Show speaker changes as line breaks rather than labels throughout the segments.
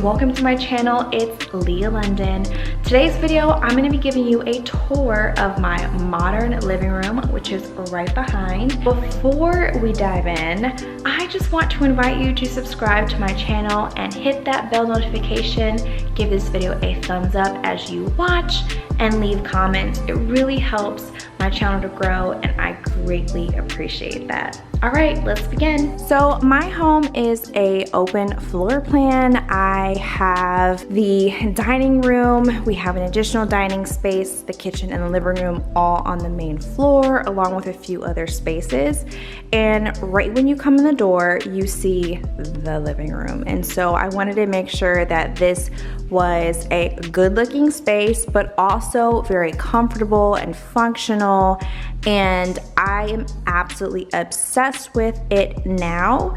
welcome to my channel. It's Leah London. Today's video, I'm going to be giving you a tour of my modern living room, which is right behind. Before we dive in, I just want to invite you to subscribe to my channel and hit that bell notification. Give this video a thumbs up as you watch and leave comments. It really helps my channel to grow and I greatly appreciate that. All right, let's begin. So my home is a open floor plan. I have the dining room. We have an additional dining space, the kitchen and the living room all on the main floor, along with a few other spaces. And right when you come in the door, you see the living room. And so I wanted to make sure that this was a good looking space, but also very comfortable and functional. And I am absolutely obsessed with it now.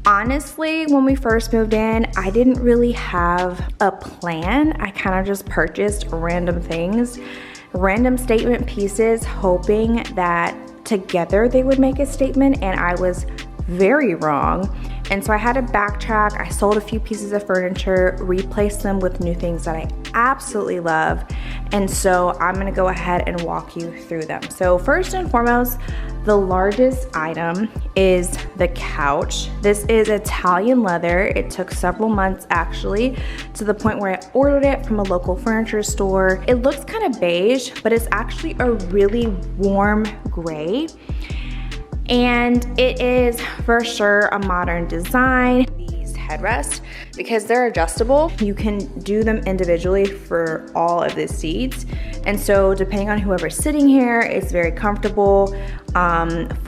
Honestly, when we first moved in, I didn't really have a plan. I kind of just purchased random things, random statement pieces, hoping that together they would make a statement, and I was very wrong. And so I had to backtrack. I sold a few pieces of furniture, replaced them with new things that I absolutely love. And so I'm gonna go ahead and walk you through them. So first and foremost, the largest item is the couch. This is Italian leather. It took several months actually, to the point where I ordered it from a local furniture store. It looks kind of beige, but it's actually a really warm gray. And it is for sure a modern design. These headrests, because they're adjustable, you can do them individually for all of the seats. And so depending on whoever's sitting here, it's very comfortable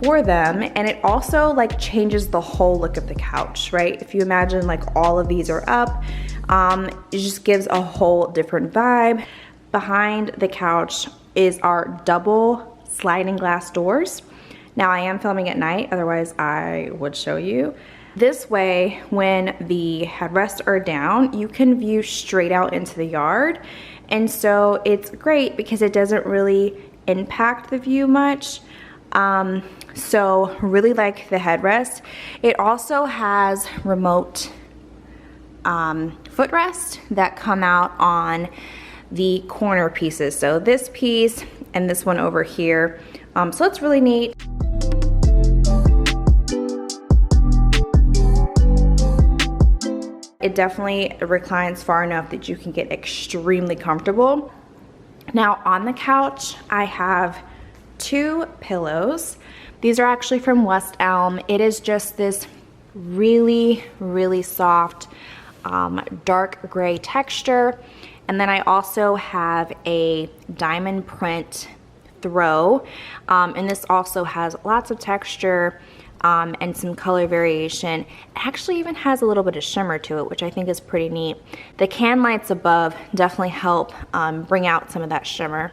for them. And it also like changes the whole look of the couch, right? If you imagine like all of these are up, it just gives a whole different vibe. Behind the couch is our double sliding glass doors. Now I am filming at night, otherwise I would show you. This way, when the headrests are down, you can view straight out into the yard. And so it's great because it doesn't really impact the view much. So really like the headrest. It also has remote footrests that come out on the corner pieces. So this piece and this one over here. So it's really neat. It definitely reclines far enough that you can get extremely comfortable. Now on the couch, I have two pillows. These are actually from West Elm. It is just this really, really soft, dark gray texture. And then I also have a diamond print throw. And this also has lots of texture. And some color variation. It actually even has a little bit of shimmer to it, which I think is pretty neat. The can lights above definitely help bring out some of that shimmer.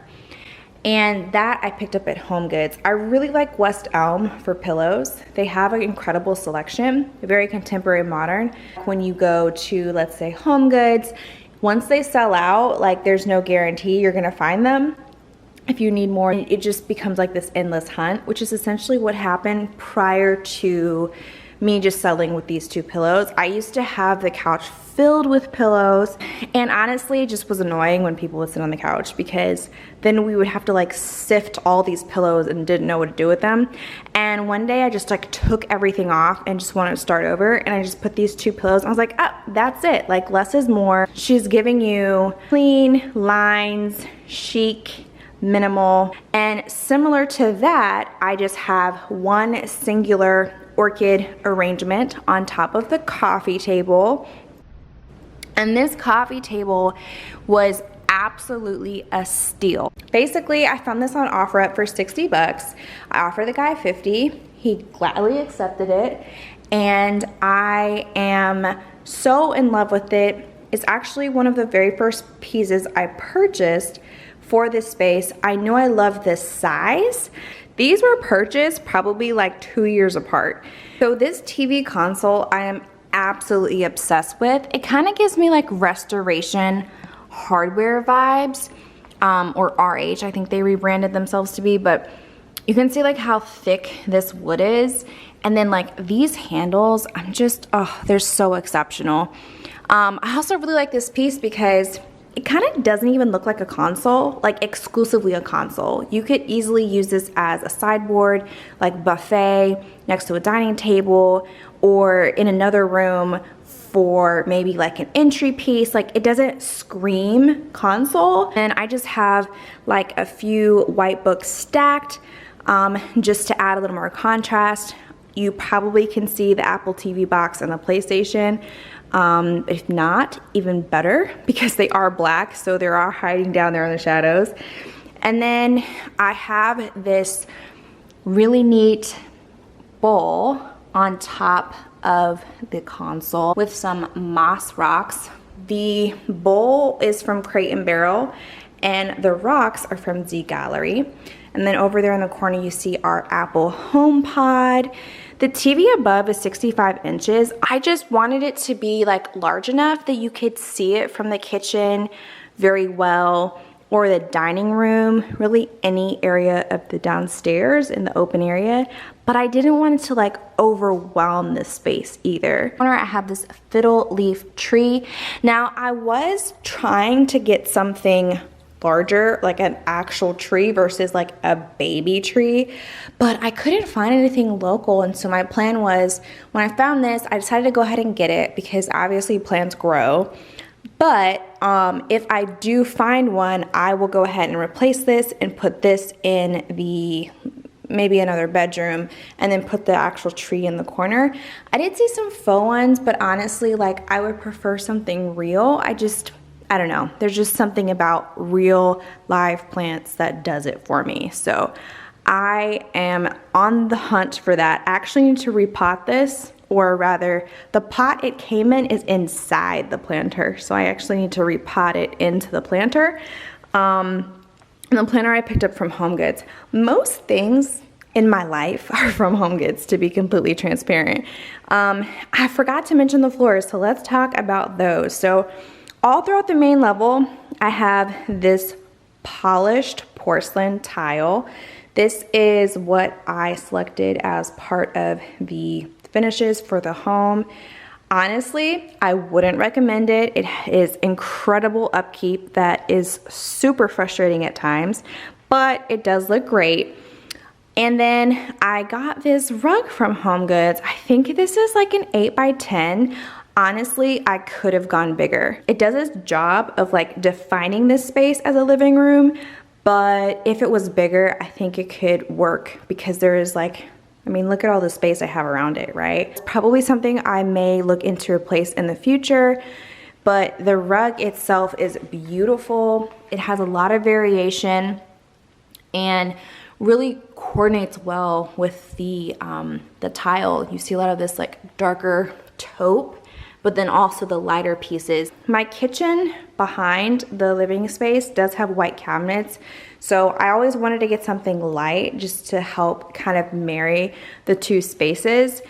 And that I picked up at HOMEGOODS. I really like West Elm for pillows. They have an incredible selection, very contemporary modern. When you go to, let's say, HOMEGOODS, once they sell out, like there's no guarantee you're gonna find them. If you need more, it just becomes like this endless hunt, which is essentially what happened prior to me just settling with these two pillows. I used to have the couch filled with pillows, and honestly, it just was annoying when people would sit on the couch because then we would have to like sift all these pillows and didn't know what to do with them. And one day I just like took everything off and just wanted to start over, and I just put these two pillows. I was like, oh, that's it. Like less is more. She's giving you clean lines, chic, minimal. And similar to that, I just have one singular orchid arrangement on top of the coffee table. And this coffee table was absolutely a steal. Basically, I found this on OfferUp for 60 bucks. I offered the guy 50. He gladly accepted it. And I am so in love with it. It's actually one of the very first pieces I purchased for this space. I know I love this size. These were purchased probably like 2 years apart. So this TV console I am absolutely obsessed with. It kind of gives me like restoration hardware vibes, or RH, I think they rebranded themselves to be, but you can see like how thick this wood is. And then like these handles, I'm just, oh, they're so exceptional. I also really like this piece because it kind of doesn't even look like a console, like exclusively a console. You could easily use this as a sideboard, like buffet, next to a dining table, or in another room for maybe like an entry piece. Like, it doesn't scream console. And I just have like a few white books stacked just to add a little more contrast. You probably can see the Apple TV box and the PlayStation. If not, even better, because they are black, so they are hiding down there in the shadows. And then I have this really neat bowl on top of the console with some moss rocks. The bowl is from Crate & Barrel, and the rocks are from Z Gallery. And then over there in the corner, you see our Apple HomePod. The TV above is 65 inches. I just wanted it to be like large enough that you could see it from the kitchen very well, or the dining room, really any area of the downstairs in the open area. But I didn't want it to like overwhelm the space either. I have this fiddle leaf tree. Now, I was trying to get something larger, like an actual tree versus like a baby tree, but I couldn't find anything local. And so my plan was, when I found this, I decided to go ahead and get it because obviously plants grow. But if I do find one, I will go ahead and replace this and put this in the maybe another bedroom, and then put the actual tree in the corner. I did see some faux ones, but honestly, like, I would prefer something real. I don't know, there's just something about real live plants that does it for me. So I am on the hunt for that. I actually need to repot this, or rather, the pot it came in is inside the planter. So I actually need to repot it into the planter. And the planter I picked up from HOMEGOODS. Most things in my life are from HOMEGOODS, to be completely transparent. I forgot to mention the floors, so let's talk about those. So all throughout the main level, I have this polished porcelain tile. This is what I selected as part of the finishes for the home. Honestly, I wouldn't recommend it. It is incredible upkeep that is super frustrating at times, but it does look great. And then I got this rug from HOMEGOODS. I think this is like an 8x10. Honestly, I could have gone bigger. It does its job of like defining this space as a living room, but if it was bigger, I think it could work because there is like, I mean, look at all the space I have around it, right? It's probably something I may look into replace in the future, but the rug itself is beautiful. It has a lot of variation and really coordinates well with the tile. You see a lot of this like darker taupe, but then also the lighter pieces. My kitchen behind the living space does have white cabinets, so I always wanted to get something light just to help kind of marry the two spaces.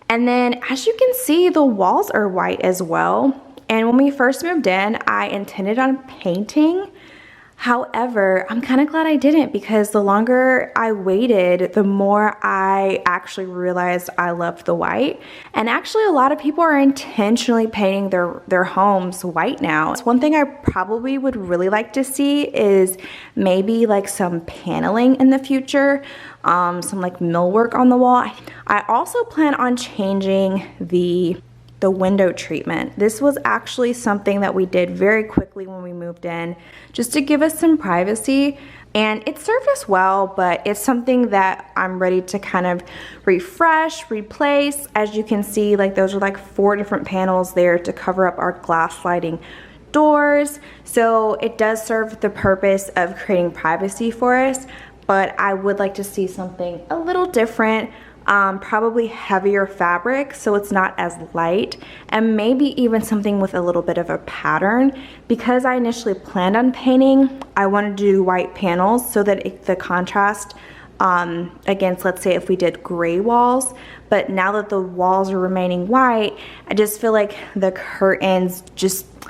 And then as you can see, the walls are white as well. And when we first moved in, I intended on painting. However, I'm kind of glad I didn't, because the longer I waited, the more I actually realized I loved the white. And actually a lot of people are intentionally painting their homes white now. It's one thing I probably would really like to see is maybe like some paneling in the future, some like millwork on the wall. I also plan on changing the window treatment. This was actually something that we did very quickly when we moved in, just to give us some privacy, and it served us well, but it's something that I'm ready to kind of refresh, replace. As you can see, like those are like 4 different panels there to cover up our glass sliding doors. So it does serve the purpose of creating privacy for us, but I would like to see something a little different. Probably heavier fabric so it's not as light, and maybe even something with a little bit of a pattern. Because I initially planned on painting, I wanted to do white panels so that the contrast against, let's say if we did gray walls, but now that the walls are remaining white, I just feel like the curtains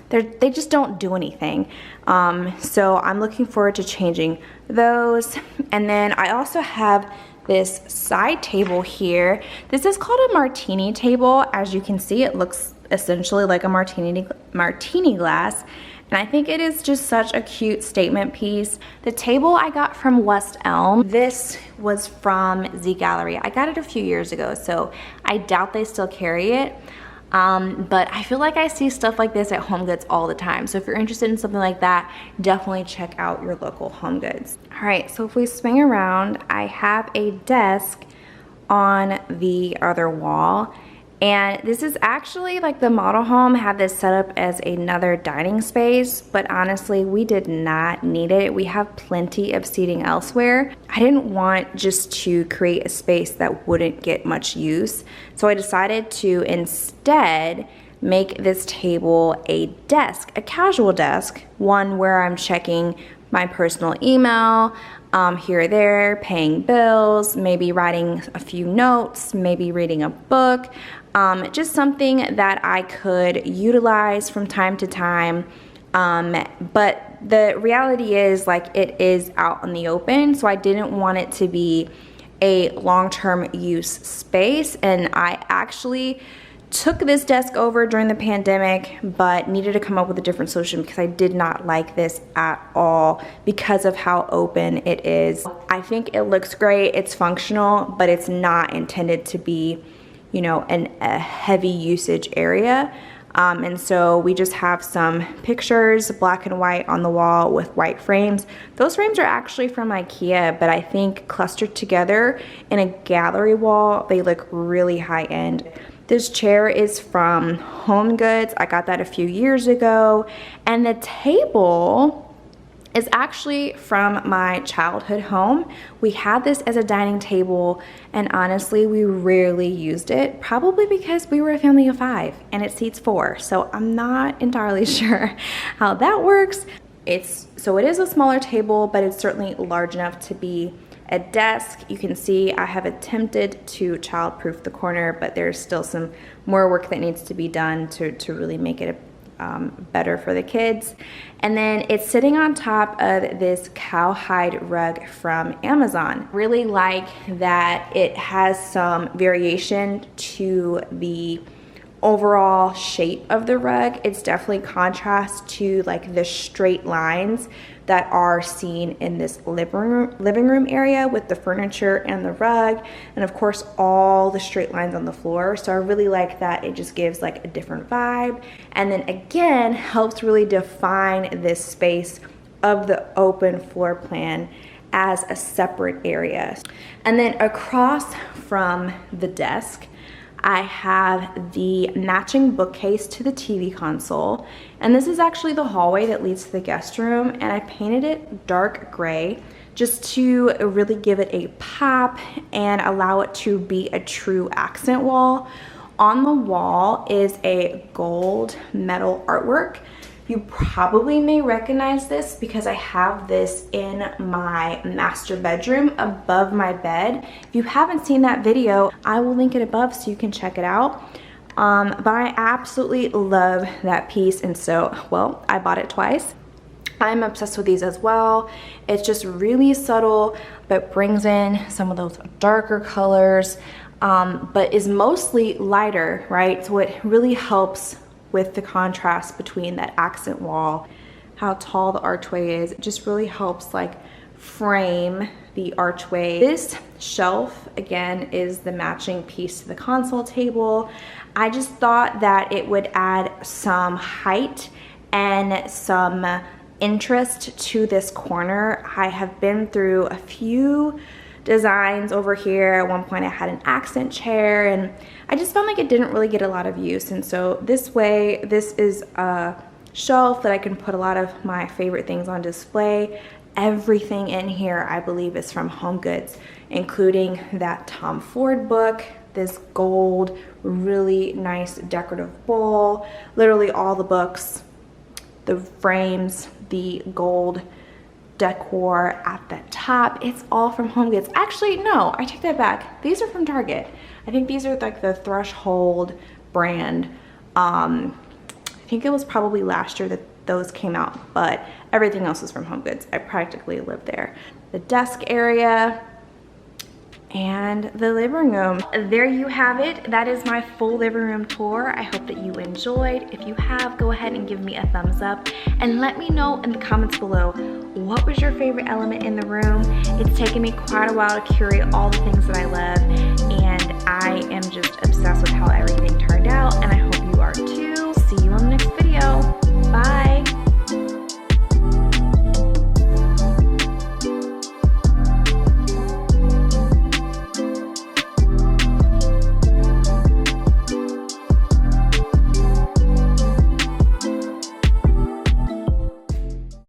they just don't do anything. So I'm looking forward to changing those. And then I also have this side table here. This is called a martini table. As you can see, it looks essentially like a martini glass. And I think it is just such a cute statement piece. The table I got from West Elm. This was from Z Gallery. I got it a few years ago, so I doubt they still carry it. But I feel like I see stuff like this at HOMEGOODS all the time. So if you're interested in something like that, definitely check out your local HOMEGOODS. All right, so if we swing around, I have a desk on the other wall. And this is actually like the model home had this set up as another dining space, but honestly, we did not need it. We have plenty of seating elsewhere. I didn't want just to create a space that wouldn't get much use. So I decided to instead make this table a desk, a casual desk, one where I'm checking my personal email, here or there, paying bills, maybe writing a few notes, maybe reading a book, just something that I could utilize from time to time. But the reality is, like, it is out in the open, so I didn't want it to be a long-term use space. And I actually took this desk over during the pandemic, but needed to come up with a different solution because I did not like this at all because of how open it is. I think it looks great, it's functional, but it's not intended to be, you know, a heavy usage area. And so we just have some pictures, black and white on the wall with white frames. Those frames are actually from IKEA, but I think clustered together in a gallery wall, they look really high end. This chair is from HOMEGOODS. I got that a few years ago. And the table is actually from my childhood home. We had this as a dining table, and honestly, we rarely used it, probably because we were a family of 5 and it seats 4. So I'm not entirely sure how that works. So it is a smaller table, but it's certainly large enough to be a desk. You can see I have attempted to childproof the corner, but there's still some more work that needs to be done to really make it better for the kids. And then it's sitting on top of this cowhide rug from Amazon. Really like that it has some variation to the overall shape of the rug. It's definitely contrast to like the straight lines that are seen in this living room area with the furniture and the rug, and of course all the straight lines on the floor. So I really like that. It just gives like a different vibe, and then again helps really define this space of the open floor plan as a separate area. And then across from the desk, I have the matching bookcase to the TV console, and this is actually the hallway that leads to the guest room, and I painted it dark gray just to really give it a pop and allow it to be a true accent wall. On the wall is a gold metal artwork. You probably may recognize this because I have this in my master bedroom above my bed. If you haven't seen that video, I will link it above so you can check it out. But I absolutely love that piece, and so, well, I bought it twice. I'm obsessed with these as well. It's just really subtle, but brings in some of those darker colors, but is mostly lighter, right? So it really helps with the contrast between that accent wall, how tall the archway is. It just really helps like frame the archway. This shelf, again, is the matching piece to the console table. I just thought that it would add some height and some interest to this corner. I have been through a few designs over here. At one point I had an accent chair, and I just felt like it didn't really get a lot of use. And so this way, this is a shelf that I can put a lot of my favorite things on display. Everything in here I believe is from HOMEGOODS, including that Tom Ford book, this gold really nice decorative bowl, literally all the books, the frames, the gold decor at the top. It's all from HOMEGOODS. Actually, no, I take that back. These are from Target. I think these are like the Threshold brand. I think it was probably last year that those came out, but everything else is from HOMEGOODS. I practically live there. The desk area, and the living room. There you have it. That is my full living room tour. I hope that you enjoyed. If you have, go ahead and give me a thumbs up and let me know in the comments below, what was your favorite element in the room? It's taken me quite a while to curate all the things that I love, and I am just obsessed with how everything